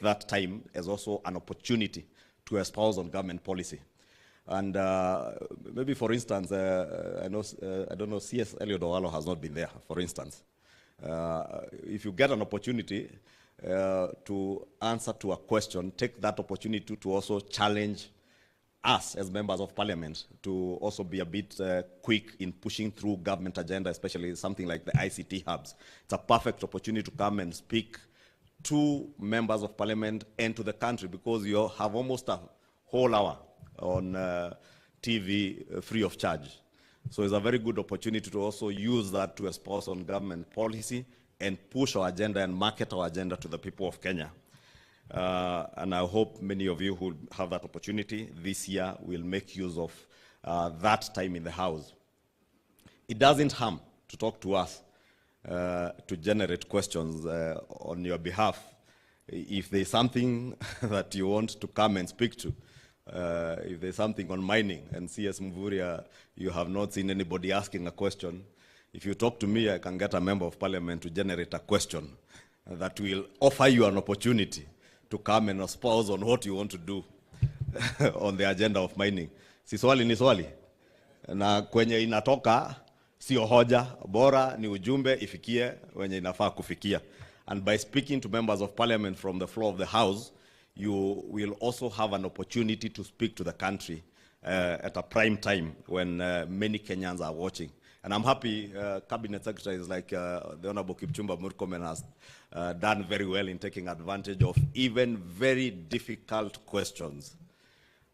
that time as also an opportunity to espouse on government policy. And maybe, for instance, I don't know, CS Eliud Owalo has not been there, for instance. If you get an opportunity to answer to a question, take that opportunity to also challenge us as members of parliament to also be a bit quick in pushing through government agenda, especially something like the ICT hubs. It's a perfect opportunity to come and speak to members of parliament and to the country, because you have almost a whole hour on TV free of charge. So it's a very good opportunity to also use that to espouse on government policy and push our agenda and market our agenda to the people of Kenya. And I hope many of you who have that opportunity this year will make use of that time in the House. It doesn't harm to talk to us, to generate questions on your behalf. If there's something that you want to come and speak to, if there's something on mining, and CS Mvuria, you have not seen anybody asking a question, if you talk to me, I can get a member of parliament to generate a question that will offer you an opportunity to come and espouse on what you want to do on the agenda of mining. Si swali ni swali. Na kwenye inatoka, sio hoja, bora ni ujumbe ifikie wenye inafaa kufikia. And by speaking to members of parliament from the floor of the House, you will also have an opportunity to speak to the country at a prime time when many Kenyans are watching. And I'm happy cabinet secretaries like the Honorable Kipchumba Murkomen has done very well in taking advantage of even very difficult questions.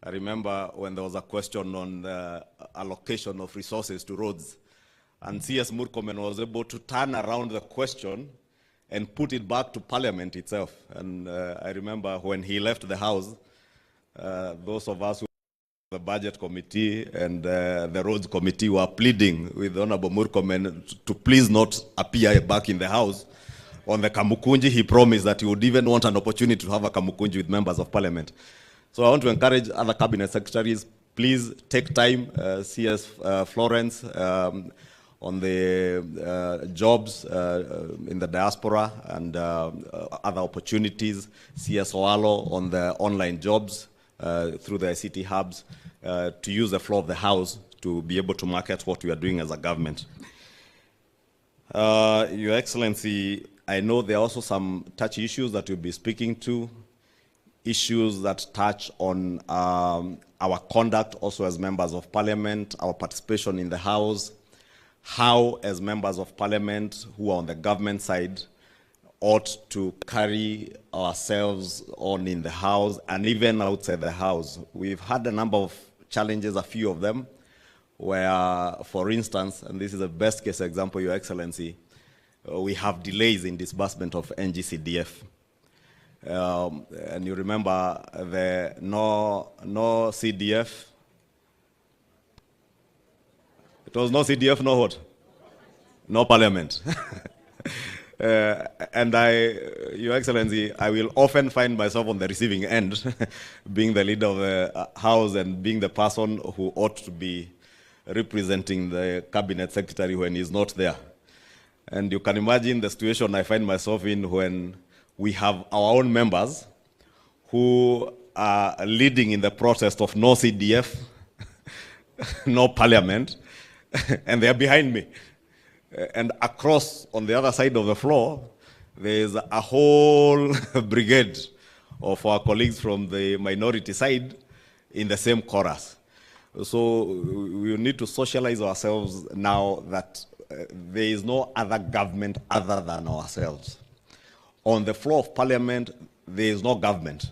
I remember when there was a question on the allocation of resources to roads, and CS Murkomen was able to turn around the question and put it back to Parliament itself. And I remember when he left the House, those of us who the Budget Committee and the Roads Committee were pleading with Honorable Murkomen to please not appear back in the House. On the Kamukunji, he promised that he would even want an opportunity to have a Kamukunji with members of Parliament. So I want to encourage other cabinet secretaries, please take time, CS Florence, on the jobs in the diaspora and other opportunities, CS Owalo on the online jobs through the ICT hubs, to use the floor of the House to be able to market what we are doing as a government. Your Excellency, I know there are also some touchy issues that we'll be speaking to, issues that touch on our conduct also as members of parliament, our participation in the House, how as members of parliament who are on the government side ought to carry ourselves on in the House and even outside the House. We've had a number of challenges, a few of them, where, for instance, and this is a best case example, Your Excellency, we have delays in disbursement of NG-CDF. And you remember the no CDF. It was no CDF, no what? No parliament. And Your Excellency, I will often find myself on the receiving end, being the leader of the House and being the person who ought to be representing the cabinet secretary when he's not there. And you can imagine the situation I find myself in when we have our own members who are leading in the process of no CDF, no parliament, and they are behind me. And across, on the other side of the floor, there's a whole brigade of our colleagues from the minority side in the same chorus. So we need to socialize ourselves now that there is no other government other than ourselves. On the floor of parliament, there is no government.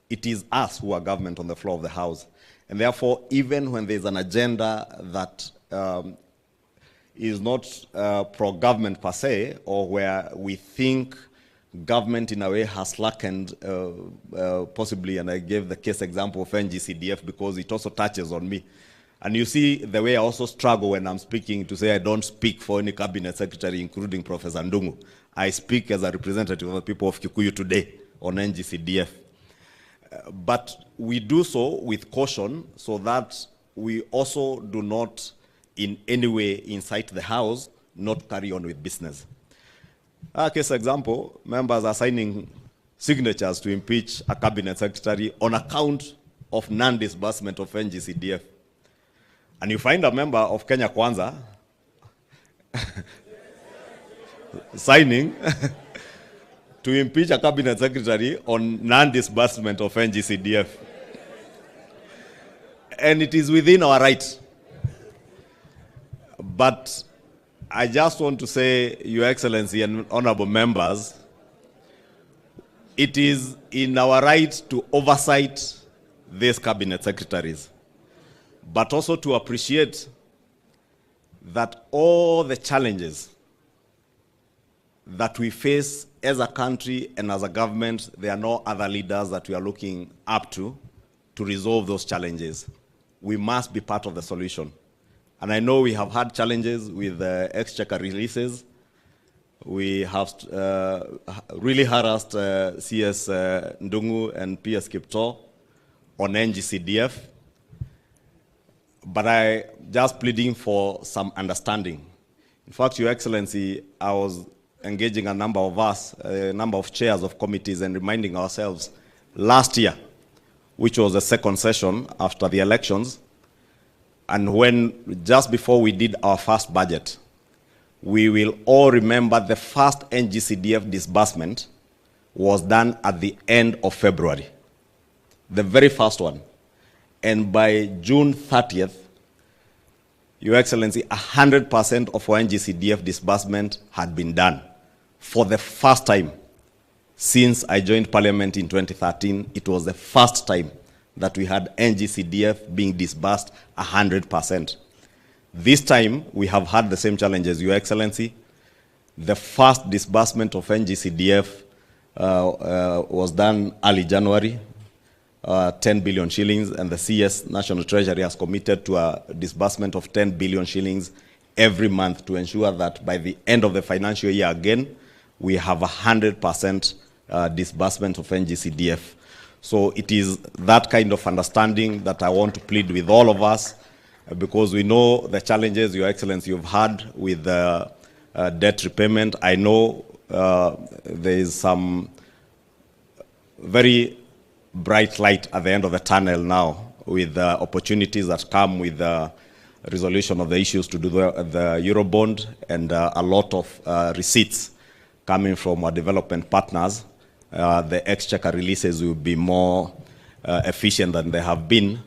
It is us who are government on the floor of the House. And therefore, even when there's an agenda that is not pro-government per se, or where we think government in a way has slackened, possibly, and I gave the case example of NG-CDF because it also touches on me. And you see the way I also struggle when I'm speaking to say I don't speak for any cabinet secretary, including Professor Ndungu. I speak as a representative of the people of Kikuyu today on NG-CDF. But we do so with caution so that we also do not in any way incite the House not carry on with business. Case example, members are signing signatures to impeach a cabinet secretary on account of non-disbursement of NG-CDF. And you find a member of Kenya Kwanza signing to impeach a cabinet secretary on non-disbursement of NG-CDF. And it is within our right. But I just want to say, Your Excellency and honorable members, it is in our right to oversight these cabinet secretaries, but also to appreciate that all the challenges that we face as a country and as a government, there are no other leaders that we are looking up to resolve those challenges. We must be part of the solution. And I know we have had challenges with exchequer releases. We have really harassed CS Ndungu and PS Kipto on NG-CDF. But I just pleading for some understanding. In fact, Your Excellency, I was engaging a number of us, a number of chairs of committees, and reminding ourselves last year, which was the second session after the elections, and when just before we did our first budget, we will all remember the first NG-CDF disbursement was done at the end of February, the very first one. And by June 30th, Your Excellency, 100% of our NG-CDF disbursement had been done. For the first time since I joined Parliament in 2013, it was the first time that we had NG-CDF being disbursed 100%. This time, we have had the same challenges, Your Excellency. The first disbursement of NG-CDF was done early January, 10 billion shillings, and the CS National Treasury has committed to a disbursement of 10 billion shillings every month to ensure that by the end of the financial year again, we have 100% disbursement of NG-CDF. So it is that kind of understanding that I want to plead with all of us, because we know the challenges, Your Excellency, you've had with debt repayment. I know there is some very bright light at the end of the tunnel now with opportunities that come with the resolution of the issues to do the Eurobond and a lot of receipts coming from our development partners. The exchequer releases will be more efficient than they have been.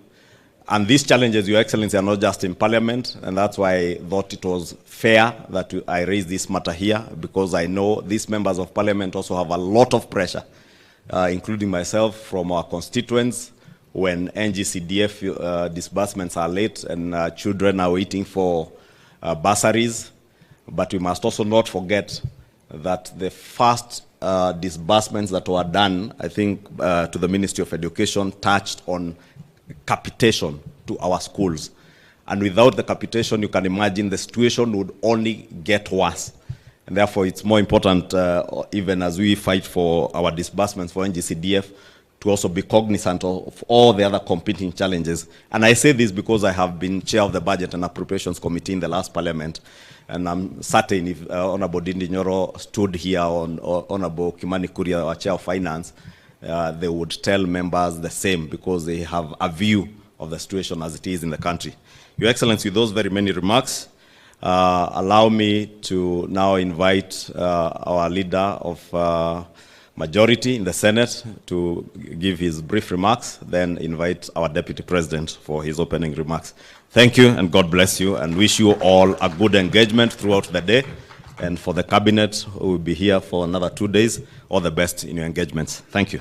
And these challenges, Your Excellency, are not just in Parliament, and that's why I thought it was fair that I raise this matter here, because I know these members of Parliament also have a lot of pressure, including myself, from our constituents, when NG-CDF disbursements are late and children are waiting for bursaries. But we must also not forget that the first disbursements that were done, I think, to the Ministry of Education touched on capitation to our schools. And without the capitation, you can imagine the situation would only get worse. And therefore, it's more important, even as we fight for our disbursements for NG-CDF, to also be cognizant of all the other competing challenges. And I say this because I have been chair of the Budget and Appropriations Committee in the last Parliament. And I'm certain if Honorable Dindi Nyoro stood here on Honorable Kimani, our Chair of Finance, they would tell members the same, because they have a view of the situation as it is in the country. Your Excellency, with those very many remarks, allow me to now invite our leader of majority in the Senate to give his brief remarks, then invite our Deputy President for his opening remarks. Thank you, and God bless you, and wish you all a good engagement throughout the day. And for the Cabinet, who will be here for another 2 days, all the best in your engagements. Thank you.